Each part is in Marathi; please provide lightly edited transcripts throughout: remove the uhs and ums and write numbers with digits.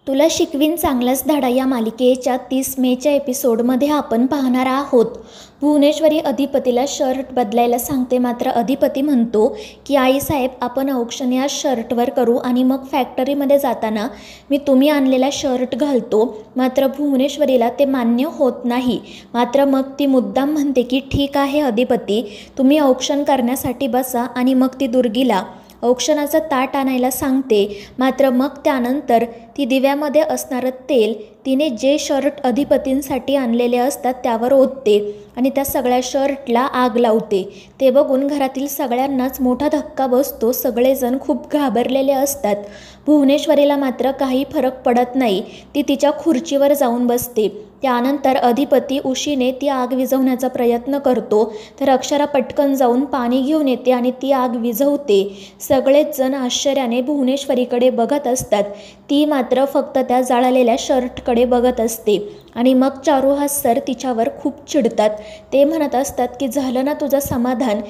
तुला शिकवीन चांगलाच धडा या मालिकेच्या 30 मेच्या एपिसोडमध्ये आपण पाहणार आहोत. भुवनेश्वरी अधिपतीला शर्ट बदलायला सांगते, मात्र अधिपती म्हणतो की आईसाहेब आपण औक्षण या शर्टवर करू आणि मग फॅक्टरीमध्ये जाताना मी तुम्ही आणलेला शर्ट घालतो. मात्र भुवनेश्वरीला ते मान्य होत नाही. मात्र मग ती मुद्दाम म्हणते की ठीक आहे अधिपती, तुम्ही औक्षण करण्यासाठी बसा आणि मग ती दुर्गीला औक्षणाचं ताट आणायला सांगते. मात्र मग त्यानंतर ती दिव्यामध्ये असणारं तेल तिने जे शर्ट अधिपतींसाठी आणलेले असतात त्यावर ओतते आणि त्या सगळ्या शर्टला आग लावते. ते बघून घरातील सगळ्यांनाच मोठा धक्का बसतो. सगळेजण खूप घाबरलेले असतात. भुवनेश्वरीला मात्र काही फरक पडत नाही. ती तिच्या खुर्चीवर जाऊन बसते. त्यानंतर अधिपती उशीने ती आग विझवण्याचा प्रयत्न करतो, तर अक्षरा पटकन जाऊन पाणी घेऊन येते आणि ती आग विझवते. सगळेच जण आश्चर्याने भुवनेश्वरीकडे बघत असतात. ती मात्र फक्त त्या जळालेल्या शर्टकडे बघत असते. आणि मग चारुहास सर तिच्यावर खूप चिडतात. ते म्हणत असतात की झालं ना तुझं समाधान.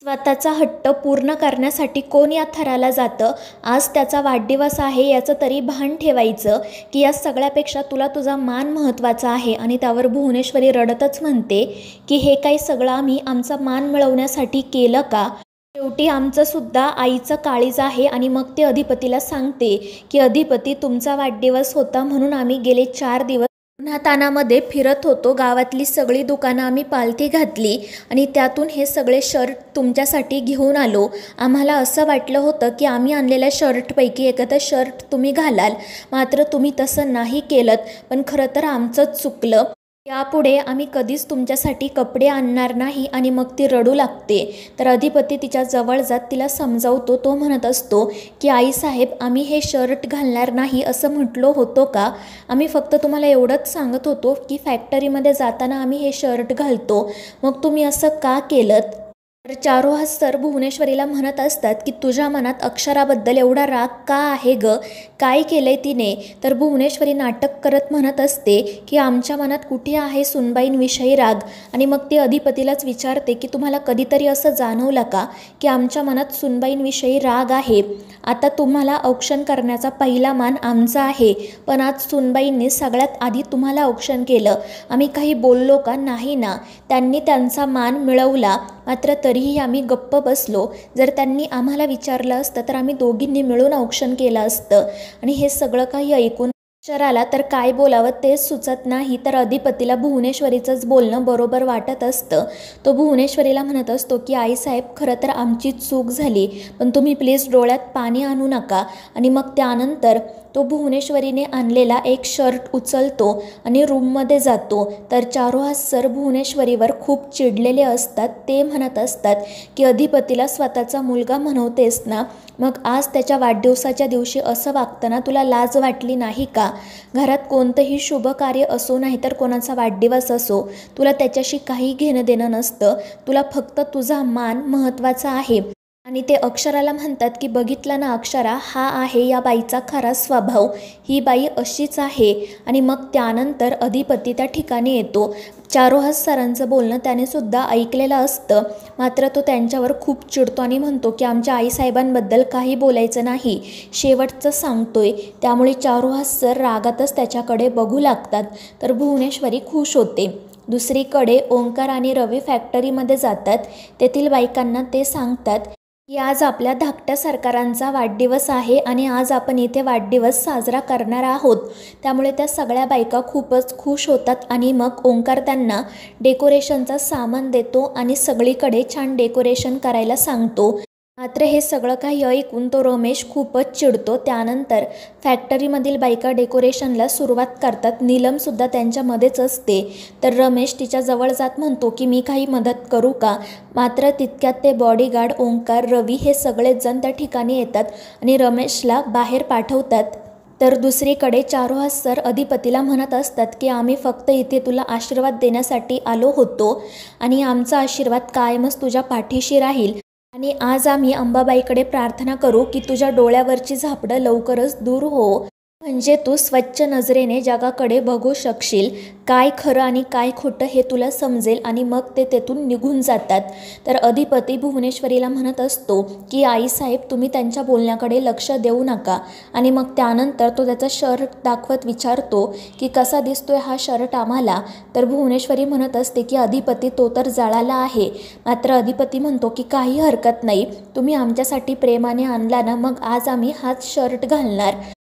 स्वतःचा हट्ट पूर्ण करण्यासाठी कोण या थराला जातं. आज त्याचा वाढदिवस आहे याचं तरी भान ठेवायचं की या सगळ्यापेक्षा तुला तुझा मान महत्त्वाचा आहे. आणि त्यावर भुवनेश्वरी रडतच म्हणते की हे काही सगळं आम्ही आमचा मान मिळवण्यासाठी केलं का. शेवटी आमचं सुद्धा आईचं काळीज आहे. आणि मग ते अधिपतीला सांगते की अधिपती तुमचा वाढदिवस होता म्हणून आम्ही गेले 4 दिवस उन्हातानामध्ये फिरत होतो. गावातली सगळी दुकानं आम्ही पालथी घातली आणि त्यातून हे सगळे शर्ट तुमच्यासाठी घेऊन आलो. आम्हाला असं वाटलं होतं की आम्ही आणलेल्या शर्टपैकी एखादं शर्ट तुम्ही घालाल, मात्र तुम्ही तसं नाही केलं. पण खरं तर आमचंच चुकलं. यापुढे आम्ही कधीच तुमच्यासाठी कपडे आणणार नाही. आणि मग ती रडू लागते. तर अधिपती तिच्या जवळ जात तिला समजावतो. तो म्हणत असतो की आईसाहेब आम्ही हे शर्ट घालणार नाही असं म्हटलो होतो का. आम्ही फक्त तुम्हाला एवढंच सांगत होतो की फॅक्टरीमध्ये जाताना आम्ही हे शर्ट घालतो, मग तुम्ही असं का केलं. तर चारुहास सर भुवनेश्वरीला म्हणत असतात की तुझ्या मनात अक्षराबद्दल एवढा राग का आहे ग, काय केलंय तिने. तर भुवनेश्वरी नाटक करत म्हणत असते की आमच्या मनात कुठे आहे सुनबाईंविषयी राग. आणि मग ती अधिपतीलाच विचारते की तुम्हाला कधीतरी असं जाणवलं का की आमच्या मनात सुनबाईंविषयी राग आहे. आता तुम्हाला औक्षण करण्याचा पहिला मान आमचा आहे, पण आज सुनबाईंनी सगळ्यात आधी तुम्हाला औक्षण केलं. आम्ही काही बोललो का नाही ना. त्यांनी त्यांचा मान मिळवला, मात्र तरीही आम्ही गप्प बसलो. जर त्यांनी आम्हाला विचारलं असतं तर आम्ही दोघींनी मिळून औक्षण केलं असतं. आणि हे सगळं काही ऐकून अक्षराला तर काय बोलावं तेच सुचत नाही. तर अधिपतीला भुवनेश्वरीचंच बोलणं बरोबर वाटत असतं. तो भुवनेश्वरीला म्हणत असतो की आईसाहेब खरं तर आमची चूक झाली, पण तुम्ही प्लीज डोळ्यात पाणी आणू नका. आणि मग त्यानंतर तो भुवनेश्वरीने आणलेला एक शर्ट उचलतो आणि रूममध्ये जातो. तर चारुहास सर भुवनेश्वरीवर खूप चिडलेले असतात. ते म्हणत असतात की अधिपतीला स्वतःचा मुलगा म्हणवतेस ना, मग आज त्याच्या वाढदिवसाच्या दिवशी असं वागताना तुला लाज वाटली नाही का. घरात कोणतंही शुभ कार्य असो नाही तर कोणाचा वाढदिवस असो, तुला त्याच्याशी काही घेणं देणं नसतं. तुला फक्त तुझा मान महत्त्वाचा आहे. आणि ते अक्षराला म्हणतात की बघितलं ना अक्षरा, हा आहे या बाईचा खरा स्वभाव, ही बाई अशीच आहे. आणि मग त्यानंतर अधिपती त्या ठिकाणी येतो. चारुहास सरांचं बोलणं त्याने सुद्धा ऐकलेलं असतं, मात्र तो त्यांच्यावर खूप चिडतो आणि म्हणतो की आमच्या आईसाहेबांबद्दल काही बोलायचं नाही, शेवटचं सांगतोय. त्यामुळे चारुहास सर रागातच त्याच्याकडे बघू लागतात. तर भुवनेश्वरी खुश होते. दुसरीकडे ओंकार आणि रवी फॅक्टरीमध्ये जातात. तेथील बायकांना ते सांगतात की आज आपल्या धाकट्या सरकारांचा वाढदिवस आहे आणि आज आपण इथे वाढदिवस साजरा करणार आहोत. त्यामुळे त्या सगळ्या बायका खूपच खुश होतात. आणि मग ओंकार त्यांना डेकोरेशनचा सामान देतो आणि सगळीकडे छान डेकोरेशन करायला सांगतो. मात्र हे सगळं काही ऐकून तो रमेश खूपच चिडतो. त्यानंतर फॅक्टरीमधील बायका डेकोरेशनला सुरुवात करतात. नीलमसुद्धा त्यांच्यामध्येच असते. तर रमेश तिच्याजवळ जात म्हणतो की मी काही मदत करू का. मात्र तितक्यात ते बॉडीगार्ड ओंकार, रवी हे सगळेच जण त्या ठिकाणी येतात आणि रमेशला बाहेर पाठवतात. तर दुसरीकडे चारुहास सर अधिपतीला म्हणत असतात की आम्ही फक्त इथे तुला आशीर्वाद देण्यासाठी आलो होतो आणि आमचा आशीर्वाद कायमच तुझ्या पाठीशी राहील. आणि आज आम्ही अंबाबाईकडे प्रार्थना करू की तुझ्या डोळ्यावरची झापडं लवकरच दूर हो. म्हणजे तू स्वच्छ नजरेने जगाकडे बघू शकशील, काय खरं आणि काय खोटं हे तुला समजेल आणि मग ते तेथून निघून जातात. तर अधिपती भुवनेश्वरीला म्हणत असतो की आईसाहेब तुम्ही त्यांच्या बोलण्याकडे लक्ष देऊ नका. आणि मग त्यानंतर तो त्याचा शर्ट दाखवत विचारतो की कसा दिसतोय हा शर्ट आम्हाला. तर भुवनेश्वरी म्हणत असते की अधिपती तो तर जळाला आहे. मात्र अधिपती म्हणतो की काही हरकत नाही, तुम्ही आमच्यासाठी प्रेमाने आणला ना, मग आज आम्ही हाच शर्ट घालणार.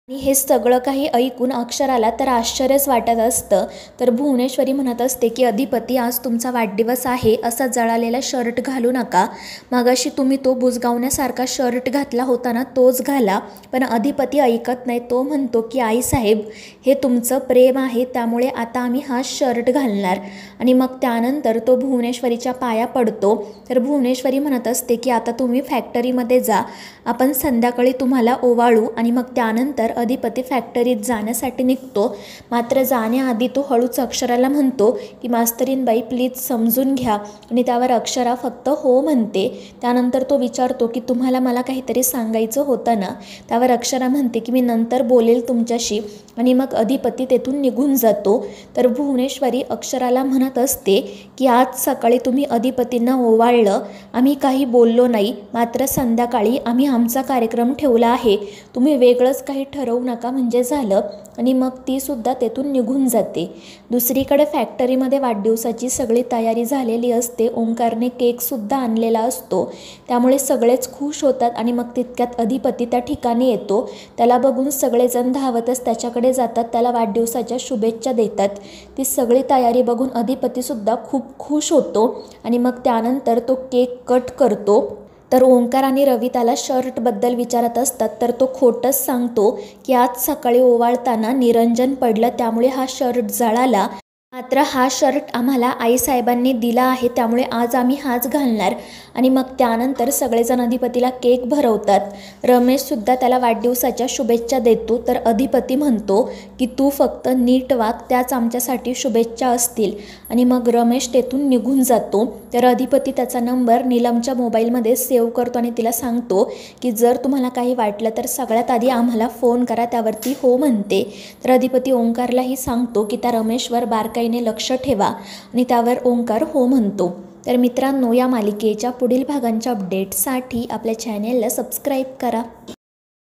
आणि हे सगळं काही ऐकून अक्षराला तर आश्चर्यच वाटत असतं. तर भुवनेश्वरी म्हणत असते की अधिपती आज तुमचा वाढदिवस आहे, असा जळालेला शर्ट घालू नका. मगाशी तुम्ही तो बुजगावण्यासारखा शर्ट घातला होता ना, तोच घाला. पण अधिपती ऐकत नाही. तो म्हणतो की आईसाहेब हे तुमचं प्रेम आहे, त्यामुळे आता आम्ही हाच शर्ट घालणार. आणि मग त्यानंतर तो भुवनेश्वरीच्या पाया पडतो. तर भुवनेश्वरी म्हणत असते की आता तुम्ही फॅक्टरीमध्ये जा, आपण संध्याकाळी तुम्हाला ओवाळू. आणि मग त्यानंतर अधिपती फॅक्टरीत जाण्यासाठी निघतो. मात्र जाण्याआधी तो हळूच अक्षराला म्हणतो की मास्तरीनबाई प्लीज समजून घ्या. आणि त्यावर अक्षरा फक्त हो म्हणते. त्यानंतर तो विचारतो की तुम्हाला मला काहीतरी सांगायचं होतं ना. त्यावर अक्षरा म्हणते की मी नंतर बोलेल तुमच्याशी. आणि मग अधिपती तेथून निघून जातो. तर भुवनेश्वरी अक्षराला म्हणत असते की आज सकाळी तुम्ही अधिपतींना ओवाळलं, आम्ही काही बोललो नाही. मात्र संध्याकाळी आम्ही आमचा कार्यक्रम ठेवला आहे, तुम्ही वेगळंच काही ठरवू नका म्हणजे झालं. आणि मग तीसुद्धा तेथून निघून जाते. दुसरीकडे फॅक्टरीमध्ये वाढदिवसाची सगळी तयारी झालेली असते. ओंकारने केकसुद्धा आणलेला असतो, त्यामुळे सगळेच खुश होतात. आणि मग तितक्यात अधिपती त्या ठिकाणी येतो. त्याला बघून सगळेजण धावतच त्याच्याकडे जातात, त्याला वाढदिवसाच्या शुभेच्छा देतात. ती सगळी तयारी बघून अधिपतीसुद्धा खूप खुश होतो. आणि मग त्यानंतर तो केक कट करतो. तर ओंकार आणि रवी त्याला शर्टबद्दल विचारत असतात. तर तो खोटंच सांगतो की आज सकाळी ओवाळताना निरंजन पडलं, त्यामुळे हा शर्ट जळाला. मात्र हा शर्ट आम्हाला आईसाहेबांनी दिला आहे, त्यामुळे आज आम्ही हाच घालणार. आणि मग त्यानंतर सगळेजण अधिपतीला केक भरवतात. रमेशसुद्धा त्याला वाढदिवसाच्या शुभेच्छा देतो. तर अधिपती म्हणतो की तू फक्त नीट वाग, त्याच आमच्यासाठी शुभेच्छा असतील. आणि मग रमेश तेथून निघून जातो. तर अधिपती त्याचा नंबर नीलमच्या मोबाईलमध्ये सेव्ह करतो आणि तिला सांगतो की जर तुम्हाला काही वाटलं तर सगळ्यात आधी आम्हाला फोन करा. त्यावरती हो म्हणते. तर अधिपती ओंकारलाही सांगतो की त्या रमेशवर बारकाईने लक्ष ठेवा. आणि त्यावर ओंकार हो म्हणतो. तर मित्रांनो, या मालिकेच्या पुढील भागांच्या अपडेटसाठी आपल्या चॅनेलला सबस्क्राईब करा.